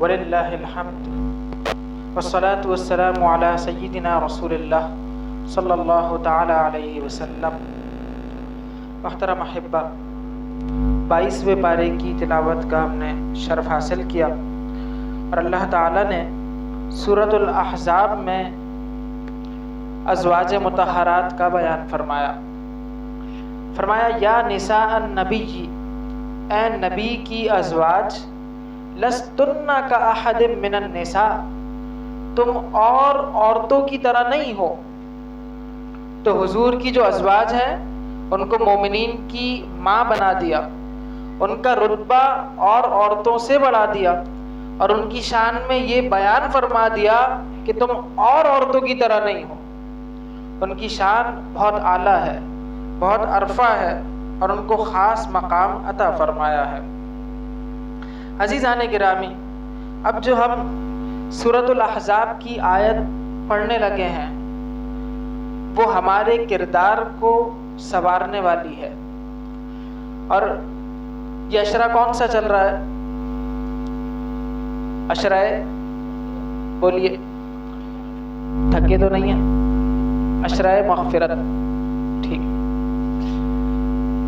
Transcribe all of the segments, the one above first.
وللہ الحمد والصلاة والسلام علی سیدنا رسول اللہ صلی اللہ تعالی علیہ وسلم۔ محترم احبہ، 22ویں پارے کی تلاوت کا ہم نے شرف حاصل کیا، اور اللہ تعالیٰ نے سورۃ الاحزاب میں ازواج مطہرات کا بیان فرمایا یا نساء النبی، اے نبی کی ازواج، لستن کا احد من النساء، تم اور عورتوں کی طرح نہیں ہو۔ تو حضور کی جو ازواج ہیں ان کو مومنین کی ماں بنا دیا، ان کا رتبہ اور عورتوں سے بڑھا دیا، اور ان کی شان میں یہ بیان فرما دیا کہ تم اور عورتوں کی طرح نہیں ہو۔ ان کی شان بہت اعلیٰ ہے، بہت عرفہ ہے، اور ان کو خاص مقام عطا فرمایا ہے۔ عزیزان گرامی، اب جو ہم سورۃ الاحزاب کی آیت پڑھنے لگے ہیں وہ ہمارے کردار کو سنوارنے والی ہے۔ اور یہ اشرا کون سا چل رہا ہے؟ اشرا بولیے، تھکے تو نہیں ہیں؟ اشرا مغفرت، ٹھیک۔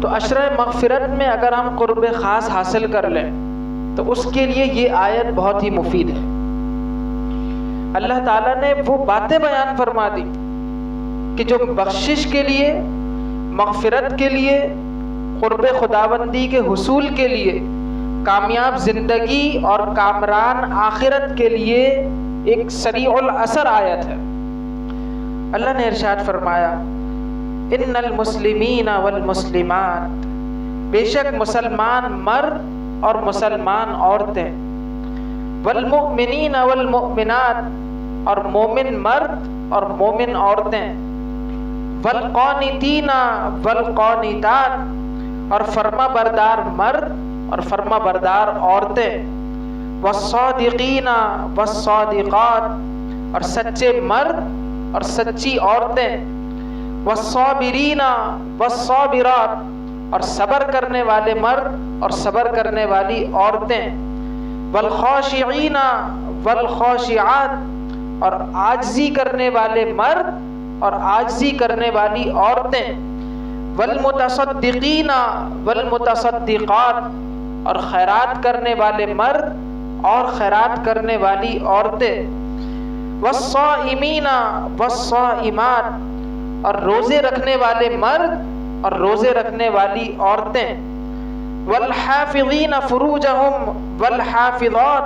تو اشرا مغفرت میں اگر ہم قرب خاص حاصل کر لیں تو اس کے لیے یہ آیت بہت ہی مفید ہے۔ اللہ تعالیٰ نے وہ باتیں بیان فرما دی کہ جو بخشش کے لیے، مغفرت کے لیے، قرب خداوندی کے حصول کے لیے، کامیاب زندگی اور کامران آخرت کے لیے ایک سریع الاثر آیت ہے۔ اللہ نے ارشاد فرمایا ان المسلمین والمسلمات، بے شک مسلمان مرد اور مسلمان عورتیں، والمؤمنین والمؤمنات، اور مومن مرد اور مومن عورتیں، والقانتین والقانتات، اور فرما بردار مرد اور فرما بردار عورتیں، والصادقین والصادقات، اور سچے مرد اور سچی عورتیں، والصابرین والصابرات، اور صبر کرنے والے مرد اور صبر کرنے والی عورتیں، والخاشعین والخاشعات، اور عاجزی کرنے والے مرد اور عاجزی کرنے والی عورتیں، والمتصدقین والمتصدقات، اور خیرات کرنے والے مرد اور خیرات کرنے والی عورتیں، والصائمین والصائمات، اور روزے رکھنے والے مرد اور روزے رکھنے والی عورتیں، والحافظین فروجہم والحافظات،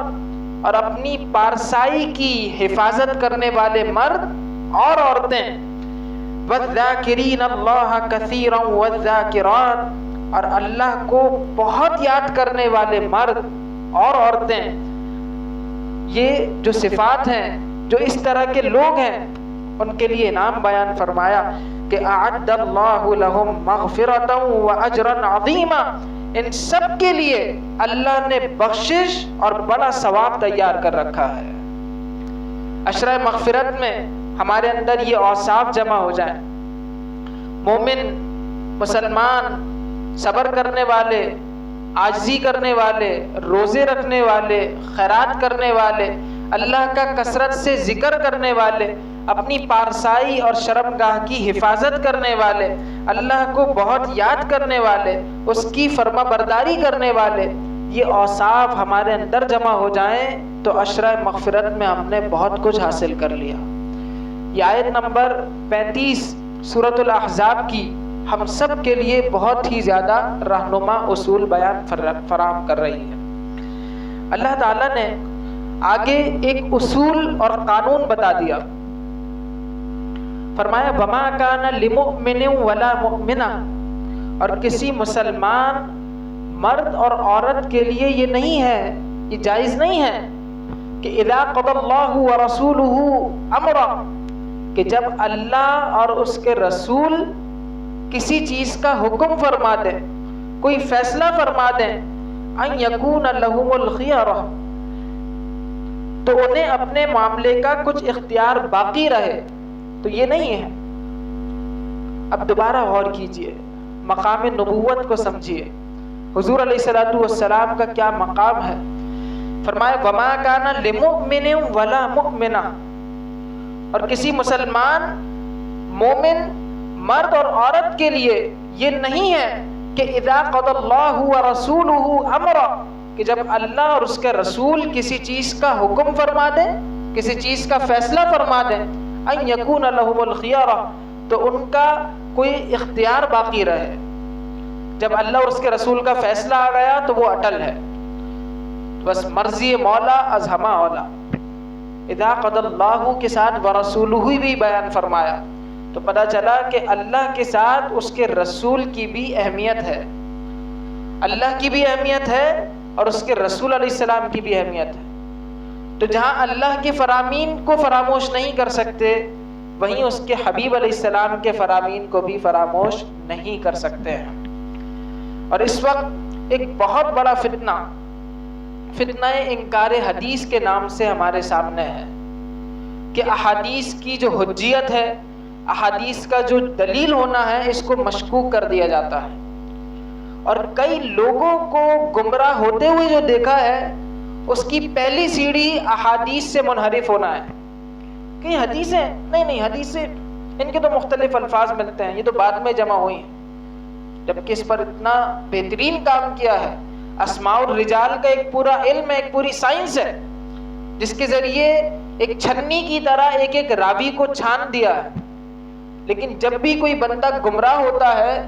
اور اپنی پارسائی کی حفاظت کرنے والے مرد اور عورتیں، والذاکرین اللہ کثیرا والذاکرات، اور اللہ کو بہت یاد کرنے والے مرد اور عورتیں۔ یہ جو صفات ہیں، جو اس طرح کے لوگ ہیں، ان کے لیے انعام بیان فرمایا کہ اعد اللہ لہم مغفرۃ واجرا عظیما، ان سب کے لیے اللہ نے بخشش اور بڑا ثواب تیار کر رکھا ہے۔ اشرا مغفرت میں ہمارے اندر یہ اوصاف جمع ہو جائیں، مومن، مسلمان، صبر کرنے والے، عاجزی کرنے والے، روزے رکھنے والے، خیرات کرنے والے، اللہ کا کثرت سے ذکر کرنے والے، اپنی پارسائی اور شرمگاہ کی حفاظت کرنے والے، اللہ کو بہت یاد کرنے والے، اس کی فرما برداری کرنے والے، یہ اوصاف ہمارے اندر جمع ہو جائیں تو اشرا مغفرت میں ہم نے بہت کچھ حاصل کر لیا۔ یہ آیت نمبر 35 سورۃ الاحزاب کی ہم سب کے لیے بہت ہی زیادہ رہنما اصول بیان فراہم کر رہی ہے۔ اللہ تعالیٰ نے آگے ایک اصول اور قانون بتا دیا، فرمایا وما کان لمؤمن ولا مؤمنہ، اور کسی مسلمان مرد اور عورت کے لیے یہ نہیں ہے، یہ جائز نہیں ہے کہ اذا قضى اللہ ورسولہ امرا، کہ جب اللہ اور اس کے رسول کسی چیز کا حکم فرما دیں، کوئی فیصلہ فرما دیں، ان یکون لہم الخیارہ، تو انہیں اپنے معاملے کا کچھ اختیار باقی رہے، تو یہ نہیں ہے۔ اب دوبارہ غور کیجئے، مقام نبوت کو سمجھیے، حضور علیہ الصلوۃ والسلام کا کیا مقام ہے فرمایا وما کان لمؤمن ولا مؤمنہ، اور کسی مسلمان مومن مرد اور عورت کے لیے یہ نہیں ہے کہ اذا قضى اللہ ورسولہ امرا، کہ جب اللہ اور اس کے رسول کسی چیز کا حکم فرما دیں، کسی چیز کا فیصلہ فرما دیں، ان یکون لہم الخیارہ، تو ان کا کوئی اختیار باقی رہے۔ جب اللہ اور اس کے رسول کا فیصلہ آ گیا تو وہ اٹل ہے، بس مرضی مولا از ہما اولا۔ اذا قضى اللہ کے ساتھ ورسولہ بھی بیان فرمایا تو پتہ چلا کہ اللہ کے ساتھ اس کے رسول کی بھی اہمیت ہے، اللہ کی بھی اہمیت ہے اور اس کے رسول علیہ السلام کی بھی اہمیت ہے۔ تو جہاں اللہ کے فرامین کو فراموش نہیں کر سکتے، وہیں اس کے حبیب علیہ السلام کے فرامین کو بھی فراموش نہیں کر سکتے ہیں۔ اور اس وقت ایک بہت بڑا فتنہ انکار حدیث کے نام سے ہمارے سامنے ہے کہ احادیث کی جو حجیت ہے، احادیث کا جو دلیل ہونا ہے، اس کو مشکوک کر دیا جاتا ہے۔ اور کئی لوگوں کو گمراہ ہوتے ہوئے جو دیکھا ہے، اس کی پہلی سیڑھی احادیث سے منحرف ہونا ہے کہ حدیثیں نہیں حدیثیں ان کے تو مختلف الفاظ ملتے ہیں، یہ تو بعد میں جمع ہوئی ہیں، جبکہ اس پر اتنا بہترین کام کیا ہے۔ اسماء الرجال کا ایک پورا علم ہے، ایک پوری سائنس ہے، جس کے ذریعے ایک چھنی کی طرح ایک ایک راوی کو چھان دیا ہے۔ لیکن جب بھی کوئی بندہ گمراہ ہوتا ہے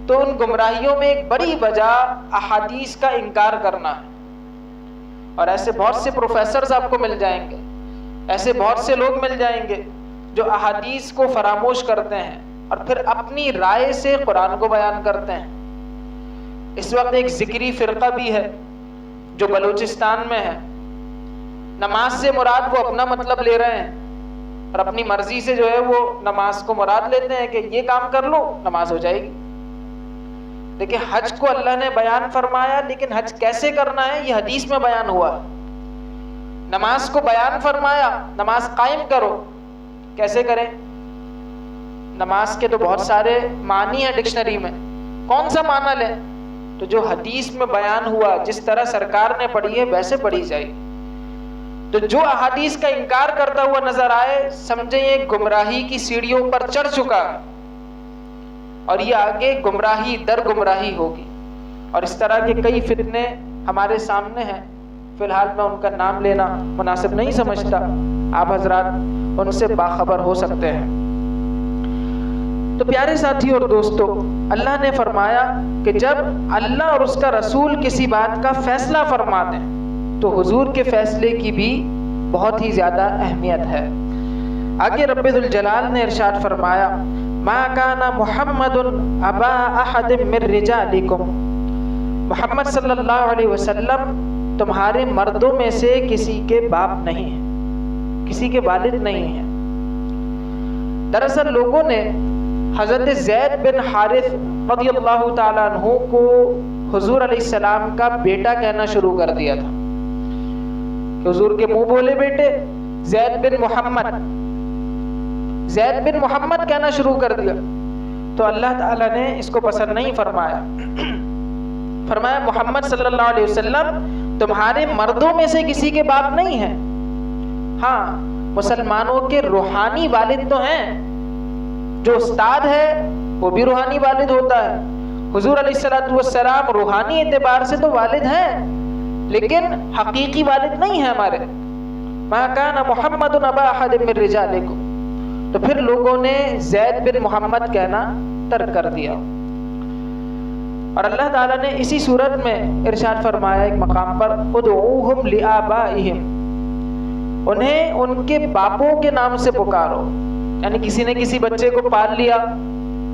تو ان گمراہیوں میں ایک بڑی وجہ احادیث کا انکار کرنا ہے۔ اور ایسے بہت سے پروفیسرز آپ کو مل جائیں گے، ایسے بہت سے لوگ مل جائیں گے جو احادیث کو فراموش کرتے ہیں اور پھر اپنی رائے سے قرآن کو بیان کرتے ہیں۔ اس وقت ایک ذکری فرقہ بھی ہے جو بلوچستان میں ہے، نماز سے مراد وہ اپنا مطلب لے رہے ہیں اور اپنی مرضی سے جو ہے وہ نماز کو مراد لیتے ہیں کہ یہ کام کر لو نماز ہو جائے گی۔ دیکھیں حج کو اللہ نے بیان فرمایا، لیکن حج کیسے کرنا ہے یہ حدیث میں بیان ہوا۔ نماز کو بیان فرمایا، نماز قائم کرو، کیسے کریں؟ نماز کے تو بہت سارے معنی ہیں ڈکشنری میں، کون سا معنی لیں؟ تو جو حدیث میں بیان ہوا، جس طرح سرکار نے پڑھی ہے ویسے پڑھی جائے۔ تو جو احادیث کا انکار کرتا ہوا نظر آئے، سمجھیں یہ گمراہی کی سیڑھیوں پر چڑھ چکا اور یہ آگے گمراہی در گمراہی ہوگی۔ اور اس طرح کے کئی فتنے ہمارے سامنے ہیں، فی الحال میں ان کا نام لینا مناسب نہیں سمجھتا، آپ حضرات ان سے باخبر ہو سکتے ہیں۔ تو پیارے ساتھی اور دوستو، اللہ نے فرمایا کہ جب اللہ اور اس کا رسول کسی بات کا فیصلہ فرما دیں تو حضور کے فیصلے کی بھی بہت ہی زیادہ اہمیت ہے۔ آگے رب ذوالجلال نے ارشاد فرمایا ما کان محمد ابا احد من رجالکم، محمد صلی اللہ علیہ وسلم تمہارے مردوں میں سے کسی کے باپ نہیں ہیں، کسی کے والد نہیں ہیں۔ دراصل لوگوں نے حضرت زید بن حارث رضی اللہ تعالیٰ عنہ کو حضور علیہ السلام کا بیٹا کہنا شروع کر دیا تھا کہ حضور کے منہ بولے بیٹے زید بن محمد کہنا شروع کر دیا۔ تو اللہ تعالیٰ نے اس کو پسند نہیں فرمایا، فرمایا محمد صلی اللہ علیہ وسلم تمہارے مردوں میں سے کسی کے باپ نہیں ہیں، ہاں مسلمانوں کے روحانی والد تو ہیں، جو استاد ہے وہ بھی روحانی والد ہوتا ہے، حضور علیہ السلام روحانی اعتبار سے تو والد ہیں لیکن حقیقی والد نہیں ہیں ہمارے۔ ما کان محمد ابا احد من رجالکم، تو پھر لوگوں نے زید بن محمد کہنا ترک کر دیا۔ اور اللہ تعالیٰ نے اسی صورت میں ارشاد فرمایا ایک مقام پر ادعوہم لآبائہم، انہیں ان کے باپوں کے نام سے پکارو، یعنی کسی نے کسی بچے کو پال لیا،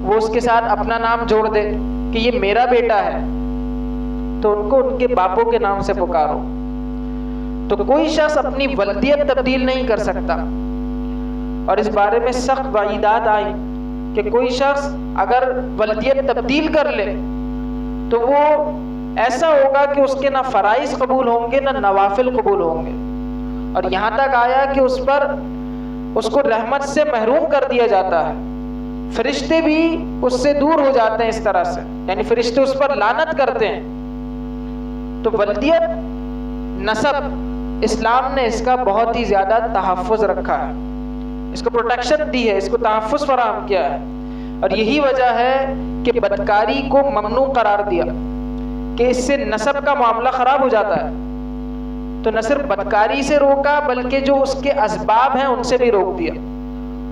وہ اس کے ساتھ اپنا نام جوڑ دے کہ یہ میرا بیٹا ہے، تو ان کو ان کے باپوں کے نام سے پکارو۔ تو کوئی شخص اپنی ولدیت تبدیل نہیں کر سکتا، اور اس بارے میں سخت وعیدات آئی کہ کوئی شخص اگر ولدیت تبدیل کر لے تو وہ ایسا ہوگا کہ اس کے نہ فرائض قبول ہوں گے نہ نوافل قبول ہوں گے، اور یہاں تک آیا کہ اس کو رحمت سے محروم کر دیا جاتا ہے، فرشتے بھی اس سے دور ہو جاتے ہیں، اس طرح سے یعنی فرشتے اس پر لعنت کرتے ہیں۔ تو ولدیت نسب اسلام نے اس کا بہت ہی زیادہ تحفظ رکھا ہے، اس کو پروٹیکشن دی ہے، اس کو تحفظ فراہم کیا ہے. اور یہی وجہ ہے کہ بدکاری کو ممنوع قرار دیا کہ اس سے نسب کا معاملہ خراب ہو جاتا ہے. تو نہ صرف بدکاری سے روکا بلکہ جو اس کے اسباب ہیں ان سے بھی روک دیا،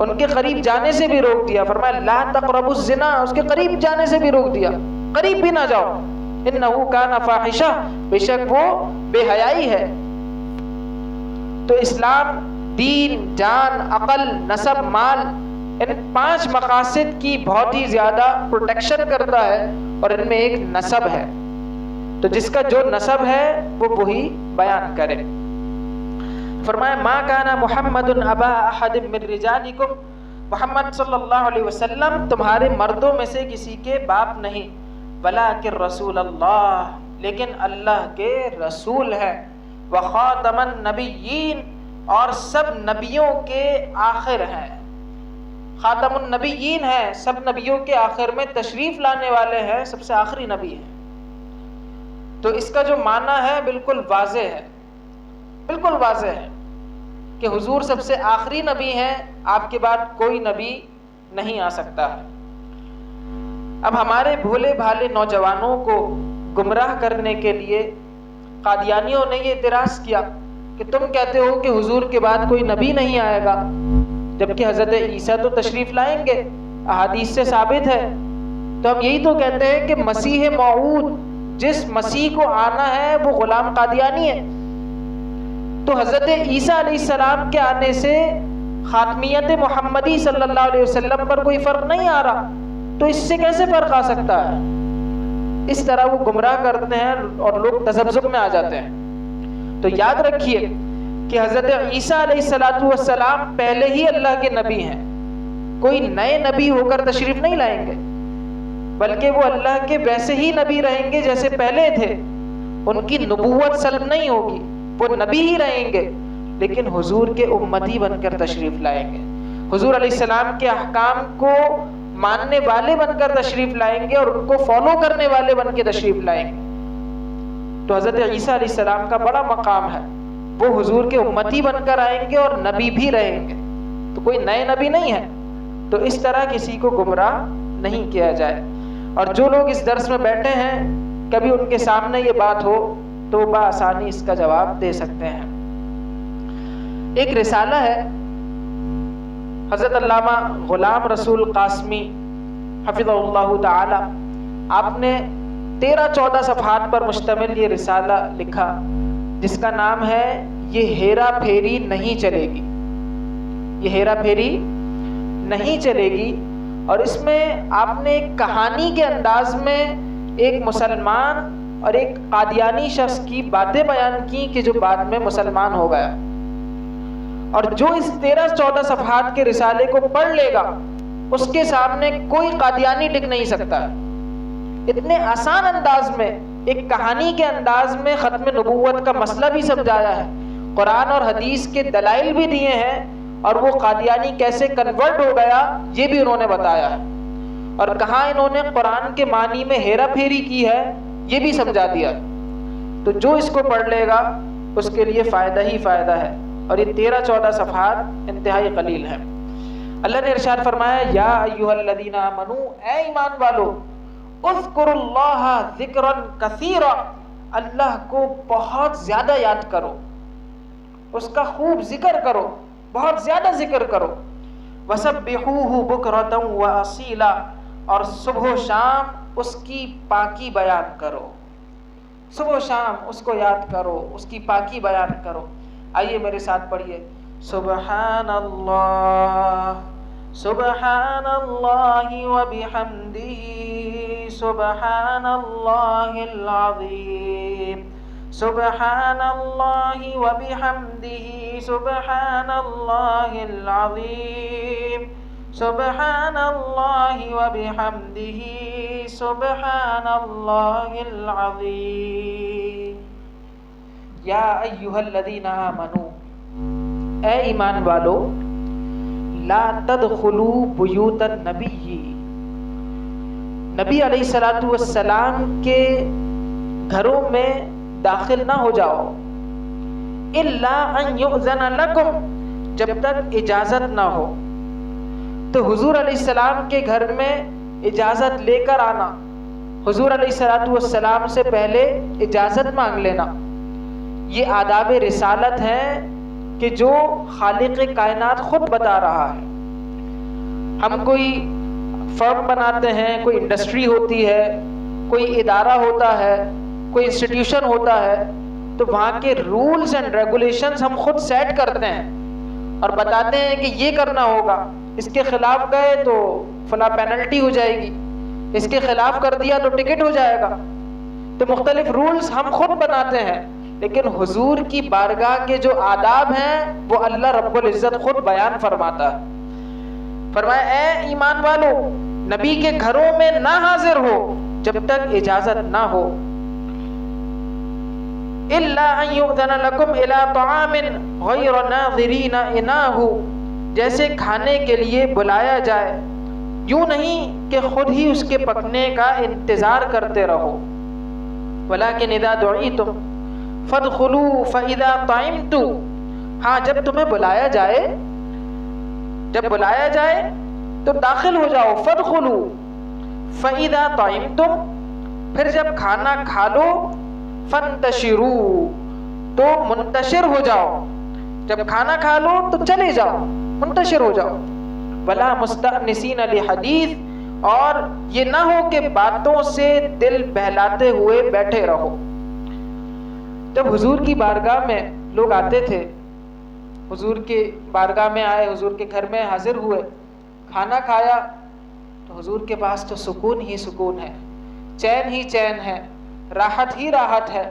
ان کے قریب جانے سے بھی روک دیا. فرمایا لا تقربوا الزنا، اس کے قریب جانے سے بھی روک دیا، قریب بھی نہ جاؤ. انہ کان فاحشہ، بے شک وہ بے حیائی ہے. تو اسلام دین، جان، عقل، نسب، مال، ان 5 مقاصد کی بہت ہی زیادہ پروٹیکشن کرتا ہے، اور ان میں ایک نسب ہے. تو جس کا جو نسب ہے وہ وہی بیان کرے. فرمایا ما کان محمد ابا احد من رجالکم، محمد صلی اللہ علیہ وسلم تمہارے مردوں میں سے کسی کے باپ نہیں، ولکن رسول اللہ، لیکن اللہ کے رسول ہے، وخاتم النبیین، اور سب نبیوں کے آخر ہیں. خاتم النبیین ہے، سب نبیوں کے آخر میں تشریف لانے والے ہیں، سب سے آخری نبی ہے. تو اس کا جو معنی ہے بالکل واضح ہے، بالکل واضح ہے کہ حضور سب سے آخری نبی ہیں، آپ کے بعد کوئی نبی نہیں آ سکتا ہے. اب ہمارے بھولے بھالے نوجوانوں کو گمراہ کرنے کے لیے قادیانیوں نے یہ اعتراض کیا کہ تم کہتے ہو کہ حضور کے بعد کوئی نبی نہیں آئے گا، جبکہ حضرت عیسیٰ تو تشریف لائیں گے، احادیث سے ثابت ہے. تو ہم یہی تو کہتے ہیں کہ مسیح موعود، جس مسیح کو آنا ہے وہ غلام قادیانی ہے. تو حضرت عیسیٰ علیہ السلام کے آنے سے خاتمیت محمدی صلی اللہ علیہ وسلم پر کوئی فرق نہیں آ رہا، تو اس سے کیسے فرق آ سکتا ہے؟ اس طرح وہ گمراہ کرتے ہیں اور لوگ تذبذب میں آ جاتے ہیں. تو یاد رکھیے کہ حضرت عیسیٰ علیہ السلام پہلے ہی اللہ کے نبی ہیں، کوئی نئے نبی ہو کر تشریف نہیں لائیں گے، بلکہ وہ اللہ کے ویسے ہی نبی رہیں گے جیسے پہلے تھے. ان کی نبوت سلب نہیں ہوگی، وہ نبی ہی رہیں گے، لیکن حضور کے امتی بن کر تشریف لائیں گے، حضور علیہ السلام کے احکام کو ماننے والے بن کر تشریف لائیں گے اور ان کو فالو کرنے والے بن کے تشریف لائیں گے. تو حضرت عیسیٰ علیہ السلام کا بڑا مقام ہے، وہ حضور کے امتی بن کر آئیں گے اور نبی بھی رہیں گے، تو کوئی نئے نبی نہیں ہے. تو اس طرح کسی کو گمراہ نہیں کیا جائے. اور جو لوگ اس درس میں بیٹھے ہیں، کبھی ان کے سامنے یہ بات ہو تو بآسانی اس کا جواب دے سکتے ہیں. ایک رسالہ ہے حضرت علامہ غلام رسول قاسمی حفظہ اللہ تعالی، آپ نے 13-14 صفحات پر مشتمل یہ رسالہ لکھا جس کا نام ہے یہ ہیرا پھیری نہیں چلے گی. یہ ہیرا پھیری نہیں چلے گی. اور اس میں آپ نے ایک کہانی کے انداز میں ایک مسلمان اور ایک قادیانی شخص کی باتیں بیان کی کہ جو بعد میں مسلمان ہو گیا. اور جو اس 13-14 صفحات کے رسالے کو پڑھ لے گا اس کے سامنے کوئی قادیانی ٹک نہیں سکتا. اتنے آسان انداز میں، ایک کہانی کے انداز میں ختم نبوت کا مسئلہ بھی سمجھایا ہے، قرآن اور حدیث کے دلائل بھی دیے ہیں، اور وہ قادیانی کیسے کنورٹ ہو گیا یہ بھی انہوں نے بتایا ہے، اور کہاں انہوں نے قرآن کے معنی میں ہیرا پھیری کی ہے یہ بھی سمجھا دیا. تو جو اس کو پڑھ لے گا اس کے لیے فائدہ ہی فائدہ ہے. اور یہ 13-14 صفحات انتہائی قلیل ہیں. اللہ نے ارشاد فرمایا یا ایھا الذین آمنو، اے ایمان والو، اذکروا اللہ ذکرا کثیرا، اللہ کو بہت زیادہ یاد کرو، اس کا خوب ذکر کرو، بہت زیادہ ذکر کرو. وسبحوہ بکرۃ واصیلا، اور صبح و شام اس کی پاکی بیان کرو، صبح و شام اس کو یاد کرو، اس کی پاکی بیان کرو. آئیے میرے ساتھ پڑھیے سبحان اللہ، سبحان اللہ وبحمدہ، سبحان اللہ العظیم، سبحان اللہ وبحمدہ، سبحان اللہ العظیم، سبحان اللہ وبحمدہ، سبحان اللہ العظیم. یا ایھا الذین آمنو، اے ایمان والو، لا تدخلوا بیوت النبی، نبی علیہ الصلوۃ والسلام کے گھروں میں داخل نہ ہو جاؤ. الا ان یؤذن لکم، جب تک اجازت نہ ہو۔ تو حضور علیہ السلام کے گھر میں اجازت لے کر آنا، حضور علیہ السلام سے پہلے اجازت مانگ لینا، یہ آداب رسالت ہیں کہ جو خالق کائنات خود بتا رہا ہے۔ ہم کوئی فرم بناتے ہیں، کوئی انڈسٹری ہوتی ہے، کوئی ادارہ ہوتا ہے، کوئی انسٹیٹیوشن ہوتا ہے، تو وہاں کے رولز اینڈ ریگولیشنز ہم خود سیٹ کرتے ہیں اور بتاتے ہیں کہ یہ کرنا ہوگا، اس کے خلاف گئے تو فلاں پینلٹی ہو جائے گی، اس کے خلاف کر دیا تو ٹکٹ ہو جائے گا۔ تو مختلف رولز ہم خود بناتے ہیں، لیکن حضور کی بارگاہ کے جو آداب ہیں وہ اللہ رب العزت خود بیان فرماتا ہے۔ فرمایا اے ایمان والو، نبی کے گھروں میں نہ حاضر ہو جب تک اجازت نہ ہو۔ الا ان یؤذن لکم الی طعام غیر ناظرین اناہ، جیسے کھانے کے لیے بلایا جائے، یوں نہیں کہ خود ہی اس کے پکنے کا انتظار کرتے رہو۔ ولکن اذا دعیتم فادخلوا فاذا طعمتم، ہاں جب تمہیں بلایا جائے، جب بلایا جائے تو داخل ہو جاؤ، فادخلوا فاذا طعمتم، پھر جب کھانا کھا لو، فانتشروا، تو منتشر ہو جاؤ، جب کھانا کھا لو تو چلے جاؤ، منتشر ہو جاؤ۔ ولا مستأنسین لحدیث، اور یہ نہ ہو کہ باتوں سے دل بہلاتے ہوئے بیٹھے رہو۔ جب حضور کی بارگاہ میں لوگ آتے تھے، حضور کے بارگاہ میں آئے، حضور کے گھر میں حاضر ہوئے، کھانا کھایا، تو حضور کے پاس تو سکون ہی سکون ہے، چین ہی چین ہے، راحت ہی راحت ہے۔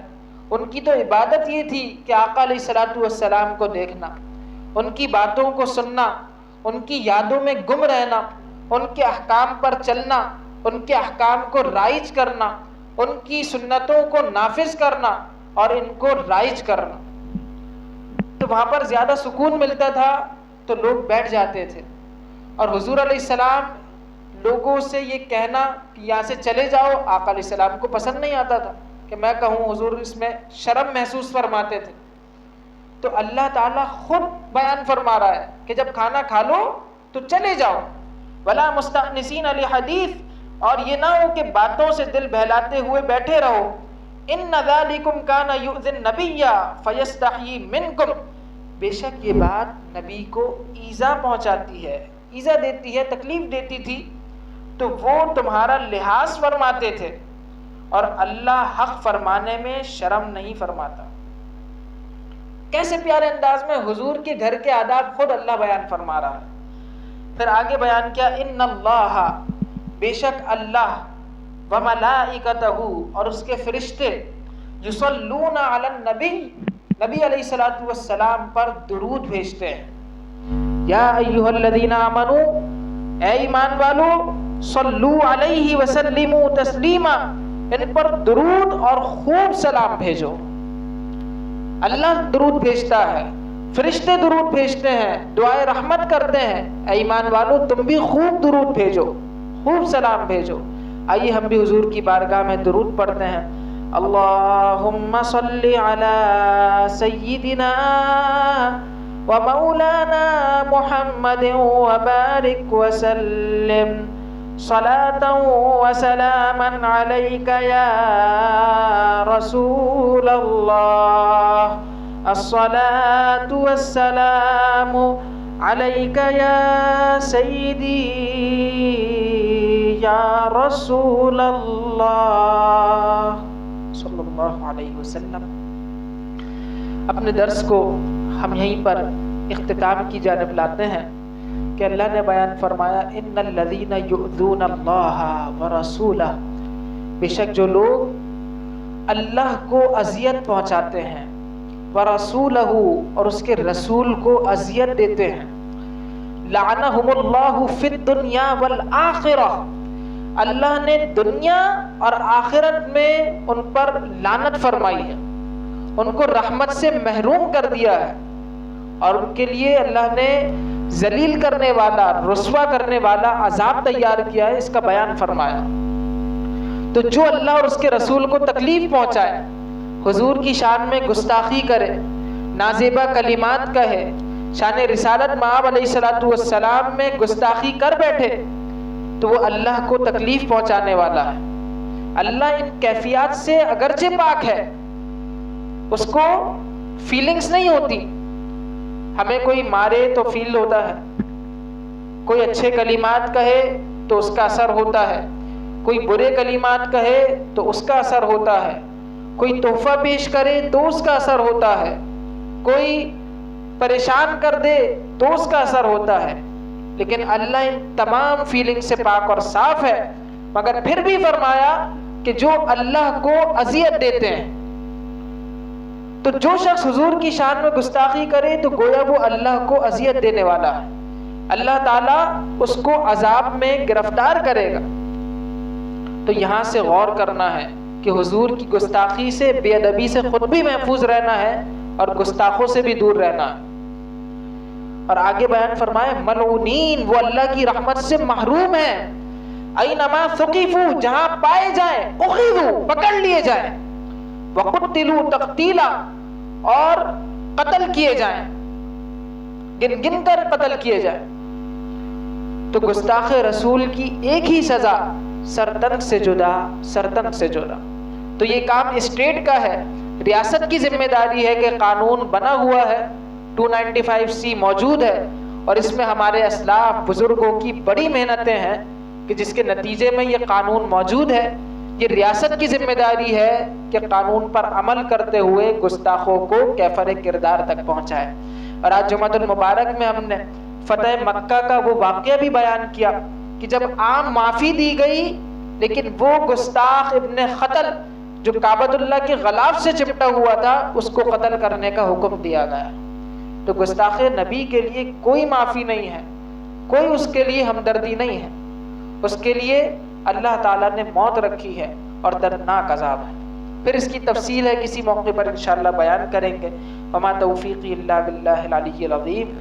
ان کی تو عبادت یہ تھی کہ آقا علیہ السلام کو دیکھنا، ان کی باتوں کو سننا، ان کی یادوں میں گم رہنا، ان کے احکام پر چلنا، ان کے احکام کو رائج کرنا، ان کی سنتوں کو نافذ کرنا اور ان کو رائج کرنا۔ تو وہاں پر زیادہ سکون ملتا تھا تو لوگ بیٹھ جاتے تھے، اور حضور علیہ السلام لوگوں سے یہ کہنا کہ یہاں سے چلے جاؤ، آقا علیہ السلام کو پسند نہیں آتا تھا کہ میں کہوں، حضور اس میں شرم محسوس فرماتے تھے۔ تو اللہ تعالیٰ خود بیان فرما رہا ہے کہ جب کھانا کھا لو تو چلے جاؤ، ولا مستأنسین لحدیث، اور یہ نہ ہو کہ باتوں سے دل بہلاتے ہوئے بیٹھے رہو۔ ان ذالکم کان یؤذی النبی فیستحیی منکم، بے شک یہ بات نبی کو ایذا پہنچاتی ہے، ایذا دیتی ہے، تکلیف دیتی تھی، تو وہ تمہارا لحاظ فرماتے تھے، اور اللہ حق فرمانے میں شرم نہیں فرماتا۔ کیسے پیارے انداز میں حضور کے گھر کے آداب خود اللہ بیان فرما رہا ہے۔ پھر آگے بیان کیا، ان اللہ، بے شک اللہ، وملائکتہ، اور اس کے فرشتے، یصلون علی النبی، نبی علیہ السلام پر درود بھیجتے ہیں۔ یا ایھا الذین آمنوا، اے ایمان والو، صلو علیہ وسلموا تسلیما، ان پر درود اور خوب سلام بھیجو۔ اللہ درود بھیجتا ہے، فرشتے درود بھیجتے ہیں، دعائے رحمت کرتے ہیں، اے ایمان والو تم بھی خوب درود بھیجو، خوب سلام بھیجو۔ آئیے ہم بھی حضور کی بارگاہ میں درود پڑھتے ہیں۔ اللہم صلی علی سیدنا و مولانا محمد وبارک وسلم صلاة وسلاما علیک یا رسول اللہ، الصلاة والسلام علیک یا سیدی یا رسول اللہ صلی اللہ علیہ وسلم۔ اپنے درس کو ہم یہیں پر اختتام کی جانب لاتے ہیں کہ اللہ نے بیان فرمایا، ان الذین یؤذون اللہ ورسولہ، بے شک جو لوگ اللہ کو اذیت پہنچاتے ہیں، ورسولہ، اور اس کے رسول کو اذیت دیتے ہیں، لعنہم اللہ فی الدنیا والآخرہ، اللہ نے دنیا اور آخرت میں ان پر لعنت فرمائی ہے، ان کو رحمت سے محروم کر دیا ہے، اور ان کے لیے اللہ نے ذلیل کرنے والا، رسوا کرنے والا عذاب تیار کیا ہے، اس کا بیان فرمایا۔ تو جو اللہ اور اس کے رسول کو تکلیف پہنچائے، حضور کی شان میں گستاخی کرے، نازیبہ کلمات کہے، شان رسالت مآب علیہ السلام میں گستاخی کر بیٹھے تو وہ اللہ کو تکلیف پہنچانے والا ہے۔ اللہ ان کیفیات سے اگرچہ پاک ہے، اس کو فیلنگز نہیں ہوتی۔ ہمیں کوئی مارے تو فیل ہوتا ہے، کوئی اچھے کلمات کہے تو اس کا اثر ہوتا ہے، کوئی برے کلمات کہے تو اس کا اثر ہوتا ہے، کوئی تحفہ پیش کرے تو اس کا اثر ہوتا ہے، کوئی پریشان کر دے تو اس کا اثر ہوتا ہے۔ لیکن اللہ ان تمام فیلنگ سے پاک اور صاف ہے، مگر پھر بھی فرمایا کہ جو اللہ کو اذیت دیتے ہیں، تو جو شخص حضور کی شان میں گستاخی کرے تو گویا وہ اللہ کو اذیت دینے والا ہے، اللہ تعالیٰ اس کو عذاب میں گرفتار کرے گا۔ تو یہاں سے غور کرنا ہے کہ حضور کی گستاخی سے، بے ادبی سے خود بھی محفوظ رہنا ہے اور گستاخوں سے بھی دور رہنا ہے۔ اور آگے بیان فرمائے ملعونین، وہ اللہ کی رحمت سے محروم ہیں، اینما ثقفوا، جہاں پائے جائیں، اخذوا، پکڑ لیے جائیں، وقتلوا تقتیلا، اور قتل کیے جائیں، گن گن کر قتل کیے جائیں۔ تو گستاخ رسول کی ایک ہی سزا، سرتن سے جدا، سرتن سے جدا۔ تو یہ کام اسٹیٹ کا ہے، ریاست کی ذمہ داری ہے کہ قانون بنا ہوا ہے، 295C موجود ہے، اور اس میں ہمارے اسلاف بزرگوں کی بڑی محنتیں ہیں کہ جس کے نتیجے میں یہ قانون موجود ہے۔ یہ ریاست کی ذمہ داری ہے کہ قانون پر عمل کرتے ہوئے گستاخوں کو کیفر کردار تک پہنچائے۔ اور آج جمعۃ المبارک میں ہم نے فتح مکہ کا وہ واقعہ بھی بیان کیا کہ جب عام معافی دی گئی، لیکن وہ گستاخ ابن قتل جو کعبۃ اللہ کے غلاف سے چپٹا ہوا تھا، اس کو قتل کرنے کا حکم دیا گیا۔ تو گستاخ نبی کے لیے کوئی معافی نہیں ہے، کوئی اس کے لیے ہمدردی نہیں ہے، اس کے لیے اللہ تعالیٰ نے موت رکھی ہے اور دردناک عذاب ہے۔ پھر اس کی تفصیل ہے، کسی موقع پر انشاءاللہ بیان کریں گے۔ وما توفیقی الا باللہ العلی العظیم۔